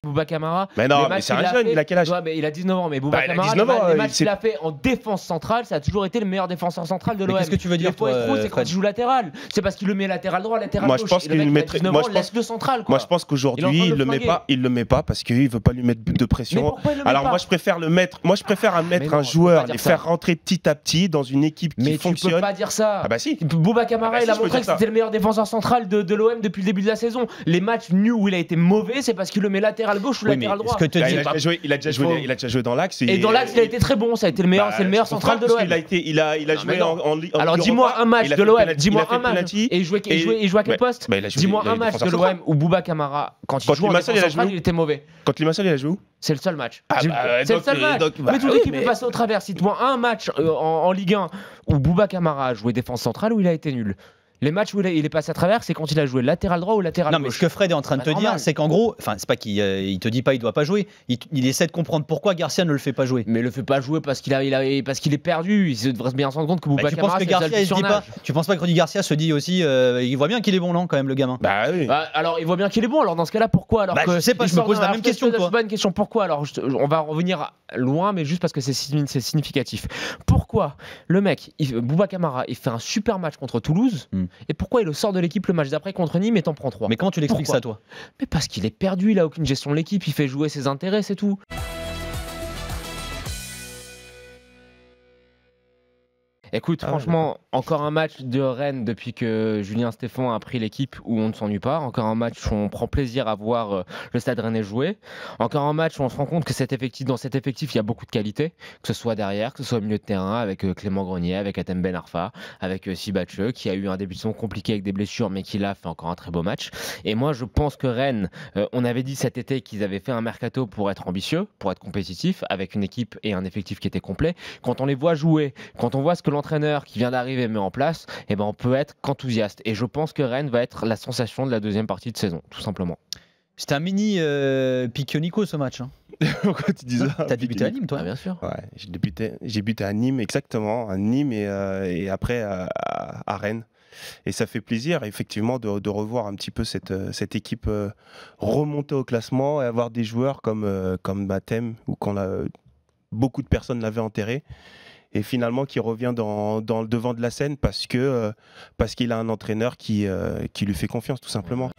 Bouba Kamara. Mais non, mais c'est un jeune, il a quel âge? Ouais, mais il a 19 ans. Mais Bouba il a Kamara, 19 ans, les matchs qu'il a fait en défense centrale, ça a toujours été le meilleur défenseur central de l'OM. Qu'est-ce que tu veux dire, toi, c'est quand il joue latéral. C'est parce qu'il le met latéral droit, latéral moi, gauche. je pense qu'il le mettrait. Laisse le central. Moi, je pense qu'aujourd'hui, il le met pas parce qu'il veut pas lui mettre de pression. Alors, moi, je préfère le mettre. Moi, je préfère mettre un joueur, les faire rentrer petit à petit dans une équipe qui fonctionne. Mais tu peux pas dire ça. Ah bah si. Bouba Kamara, il a montré que c'était le meilleur défenseur central de l'OM depuis le début de la saison. Les matchs nuls où il a été mauvais, c'est parce qu'il le met latéral gauche ou latéral droit. Il a déjà joué dans l'axe. Et dans l'axe, il a été très bon. Ça a été le meilleur, c'est le meilleur central de l'OM. Il a joué en Ligue. Alors dis-moi un match de l'OM. Dis-moi un match. Et il jouait à quel poste? Dis-moi un match de l'OM où Bouba Kamara, quand il joue en défense centrale, il était mauvais. Contre Limassol, il a joué où? C'est le seul match. C'est le seul match. Mais toute l'équipe est passée au travers. Cite-moi un match en Ligue 1 où Bouba Kamara a joué défense centrale où il a été nul. Les matchs où il est passé à travers, c'est quand il a joué latéral droit ou latéral gauche. Non, mais ce que Fred est en train de te dire, c'est qu'en gros, enfin, c'est pas qu'il te dit pas il doit pas jouer, il essaie de comprendre pourquoi Garcia ne le fait pas jouer. Mais il le fait pas jouer parce qu'il est perdu. Il devrait bien se rendre compte que Bouba Kamara, c'est le seul qui surnage. Tu penses pas que Rudy Garcia se dit aussi, il voit bien qu'il est bon, non, quand même, le gamin? Bah oui. Alors, il voit bien qu'il est bon. Alors, dans ce cas-là, pourquoi alors je sais pas, je me pose la même question, toi. C'est pas une question. Pourquoi alors on va revenir loin, mais juste parce que c'est significatif. Pourquoi le mec, Bouba Kamara, il fait un super match contre Toulouse, et pourquoi il le sort de l'équipe le match d'après contre Nîmes et t'en prends 3? Mais comment tu l'expliques ça, toi? Mais parce qu'il est perdu, il a aucune gestion de l'équipe, il fait jouer ses intérêts, c'est tout. Écoute, franchement, encore un match de Rennes depuis que Julien Stéphan a pris l'équipe où on ne s'ennuie pas. Encore un match où on prend plaisir à voir le Stade Rennais jouer. Encore un match où on se rend compte que dans cet effectif, il y a beaucoup de qualité, que ce soit derrière, que ce soit au milieu de terrain, avec Clément Grenier, avec Hatem Ben Arfa, avec Sibatcheux, qui a eu un début de saison compliqué avec des blessures, mais qui là fait encore un très beau match. Et moi, je pense que Rennes, on avait dit cet été qu'ils avaient fait un mercato pour être ambitieux, pour être compétitif, avec une équipe et un effectif qui était complet. Quand on les voit jouer, quand on voit ce que l'entraîneur qui vient d'arriver met en place, eh ben on peut être qu'enthousiaste. Et je pense que Rennes va être la sensation de la deuxième partie de saison, tout simplement. C'était un mini Piccionico ce match. Hein. Pourquoi tu dis ça? T'as débuté à Nîmes, toi? Bien sûr. Ouais, j'ai débuté à Nîmes, exactement, à Nîmes et après à Rennes. Et ça fait plaisir, effectivement, de revoir un petit peu cette équipe remonter au classement et avoir des joueurs comme Hatem, où beaucoup de personnes l'avaient enterré. Et finalement qui revient dans le devant de la scène parce qu'il a un entraîneur qui lui fait confiance, tout simplement.